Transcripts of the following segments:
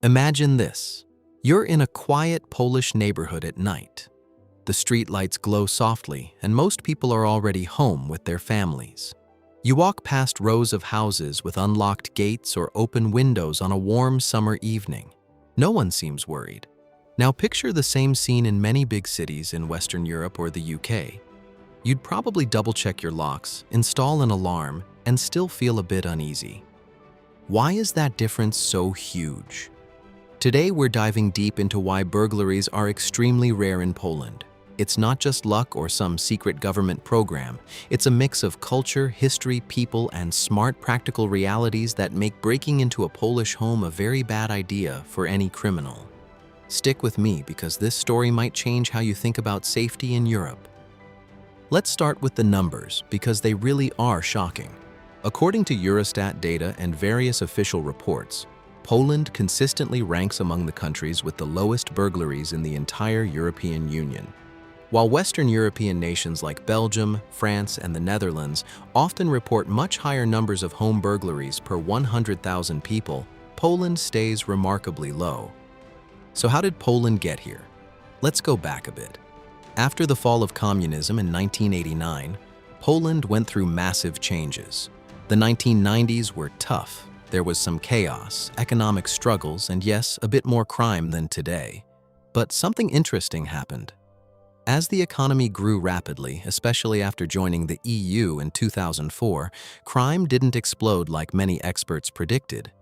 Imagine this. You're in a quiet Polish neighborhood at night. The street lights glow softly, and most people are already home with their families. You walk past rows of houses with unlocked gates or open windows on a warm summer evening. No one seems worried. Now picture the same scene in many big cities in Western Europe or the UK. You'd probably double-check your locks, install an alarm, and still feel a bit uneasy. Why is that difference so huge? Today we're diving deep into why burglaries are extremely rare in Poland. It's not just luck or some secret government program. It's a mix of culture, history, people, and smart practical realities that make breaking into a Polish home a very bad idea for any criminal. Stick with me because this story might change how you think about safety in Europe. Let's start with the numbers because they really are shocking. According to Eurostat data and various official reports, Poland consistently ranks among the countries with the lowest burglaries in the entire European Union. While Western European nations like Belgium, France, and the Netherlands often report much higher numbers of home burglaries per 100,000 people, Poland stays remarkably low. So how did Poland get here? Let's go back a bit. After the fall of communism in 1989, Poland went through massive changes. The 1990s were tough. There was some chaos, economic struggles, and yes, a bit more crime than today. But something interesting happened. As the economy grew rapidly, especially after joining the EU in 2004, crime didn't explode like many experts predicted.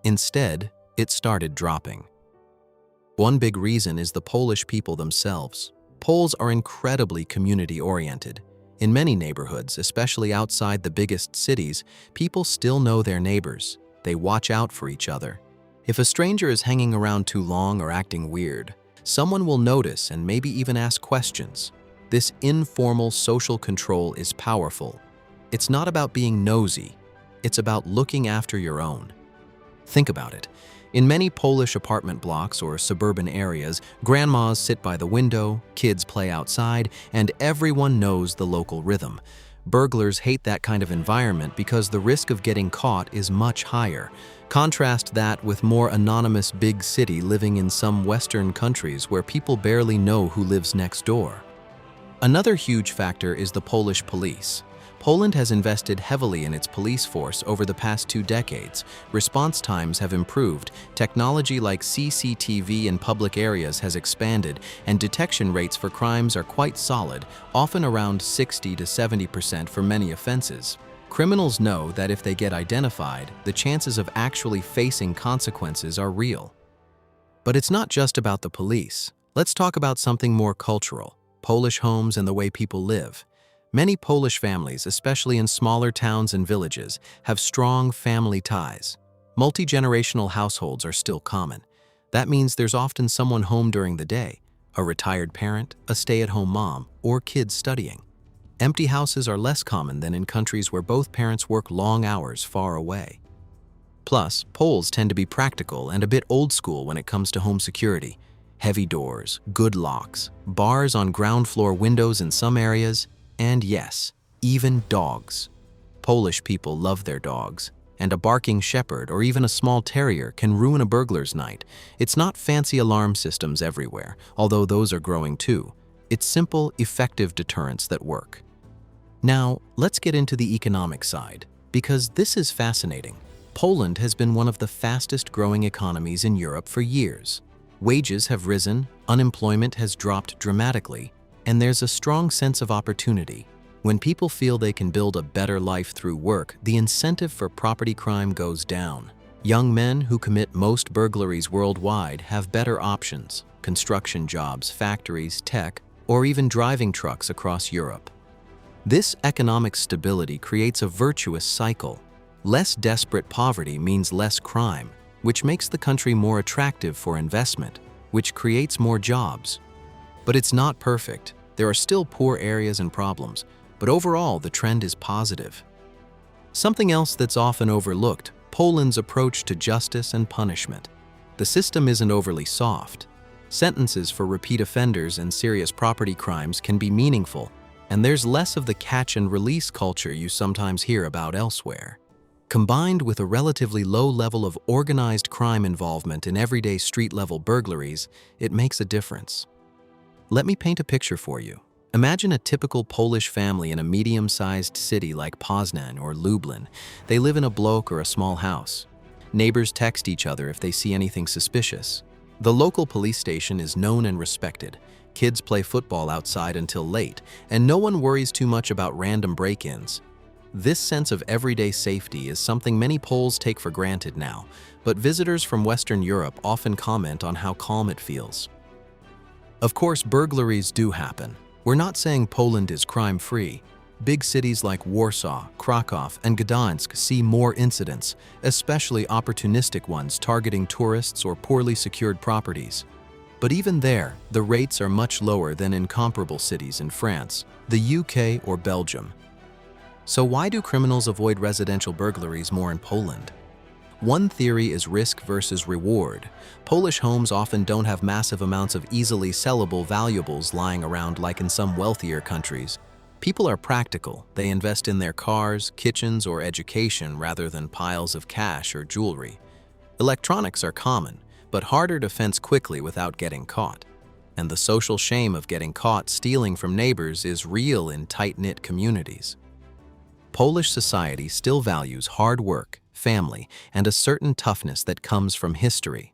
Instead, it started dropping. One big reason is the Polish people themselves. Poles are incredibly community-oriented. In many neighborhoods, especially outside the biggest cities, people still know their neighbors. They watch out for each other. If a stranger is hanging around too long or acting weird, someone will notice and maybe even ask questions. This informal social control is powerful. It's not about being nosy. It's about looking after your own. Think about it. In many Polish apartment blocks or suburban areas, grandmas sit by the window, kids play outside, and everyone knows the local rhythm. Burglars hate that kind of environment because the risk of getting caught is much higher. Contrast that with more anonymous big city living in some Western countries where people barely know who lives next door. Another huge factor is the Polish police. Poland has invested heavily in its police force over the past 2 decades. Response times have improved, technology like CCTV in public areas has expanded, and detection rates for crimes are quite solid, often around 60 to 70% for many offenses. Criminals know that if they get identified, the chances of actually facing consequences are real. But it's not just about the police. Let's talk about something more cultural: Polish homes and the way people live. Many Polish families, especially in smaller towns and villages, have strong family ties. Multi-generational households are still common. That means there's often someone home during the day: a retired parent, a stay-at-home mom, or kids studying. Empty houses are less common than in countries where both parents work long hours far away. Plus, Poles tend to be practical and a bit old school when it comes to home security. Heavy doors, good locks, bars on ground floor windows in some areas, and yes, even dogs. Polish people love their dogs, and a barking shepherd or even a small terrier can ruin a burglar's night. It's not fancy alarm systems everywhere, although those are growing too. It's simple, effective deterrents that work. Now, let's get into the economic side, because this is fascinating. Poland has been one of the fastest growing economies in Europe for years. Wages have risen, unemployment has dropped dramatically, and there's a strong sense of opportunity. When people feel they can build a better life through work, the incentive for property crime goes down. Young men who commit most burglaries worldwide have better options: construction jobs, factories, tech, or even driving trucks across Europe. This economic stability creates a virtuous cycle. Less desperate poverty means less crime, which makes the country more attractive for investment, which creates more jobs. But it's not perfect. There are still poor areas and problems, but overall the trend is positive. Something else that's often overlooked: Poland's approach to justice and punishment. The system isn't overly soft. Sentences for repeat offenders and serious property crimes can be meaningful, and there's less of the catch-and-release culture you sometimes hear about elsewhere. Combined with a relatively low level of organized crime involvement in everyday street-level burglaries, it makes a difference. Let me paint a picture for you. Imagine a typical Polish family in a medium-sized city like Poznan or Lublin. They live in a block or a small house. Neighbors text each other if they see anything suspicious. The local police station is known and respected. Kids play football outside until late, and no one worries too much about random break-ins. This sense of everyday safety is something many Poles take for granted now, but visitors from Western Europe often comment on how calm it feels. Of course, burglaries do happen. We're not saying Poland is crime-free. Big cities like Warsaw, Krakow, and Gdansk see more incidents, especially opportunistic ones targeting tourists or poorly secured properties. But even there, the rates are much lower than in comparable cities in France, the UK, or Belgium. So why do criminals avoid residential burglaries more in Poland? One theory is risk versus reward. Polish homes often don't have massive amounts of easily sellable valuables lying around like in some wealthier countries. People are practical. They invest in their cars, kitchens, or education rather than piles of cash or jewelry. Electronics are common, but harder to fence quickly without getting caught. And the social shame of getting caught stealing from neighbors is real in tight-knit communities. Polish society still values hard work, family, and a certain toughness that comes from history.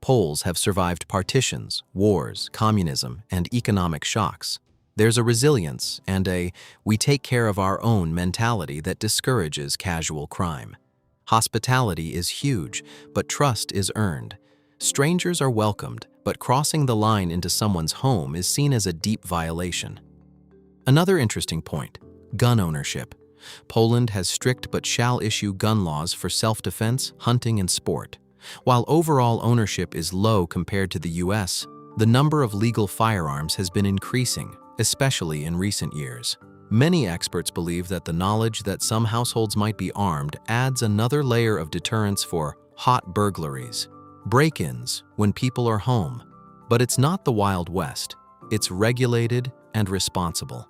Poles have survived partitions, wars, communism, and economic shocks. There's a resilience and a "we take care of our own" mentality that discourages casual crime. Hospitality is huge, but trust is earned. Strangers are welcomed, but crossing the line into someone's home is seen as a deep violation. Another interesting point: gun ownership. Poland has strict but shall issue gun laws for self-defense, hunting, and sport. While overall ownership is low compared to the US, the number of legal firearms has been increasing, especially in recent years. Many experts believe that the knowledge that some households might be armed adds another layer of deterrence for hot burglaries, break-ins when people are home. But it's not the Wild West. It's regulated and responsible.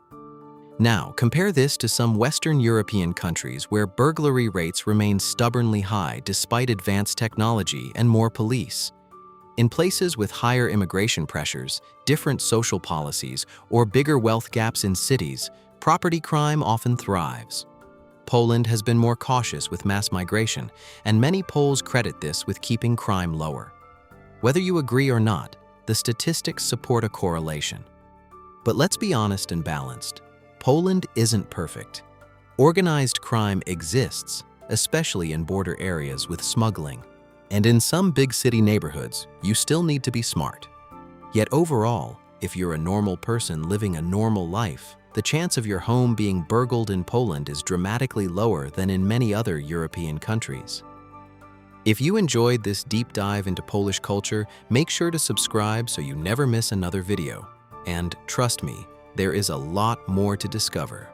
Now, compare this to some Western European countries where burglary rates remain stubbornly high despite advanced technology and more police. In places with higher immigration pressures, different social policies, or bigger wealth gaps in cities, property crime often thrives. Poland has been more cautious with mass migration, and many Poles credit this with keeping crime lower. Whether you agree or not, the statistics support a correlation. But let's be honest and balanced. Poland isn't perfect. Organized crime exists, especially in border areas with smuggling. And in some big city neighborhoods, you still need to be smart. Yet overall, if you're a normal person living a normal life, the chance of your home being burgled in Poland is dramatically lower than in many other European countries. If you enjoyed this deep dive into Polish culture, make sure to subscribe so you never miss another video. And trust me, there is a lot more to discover.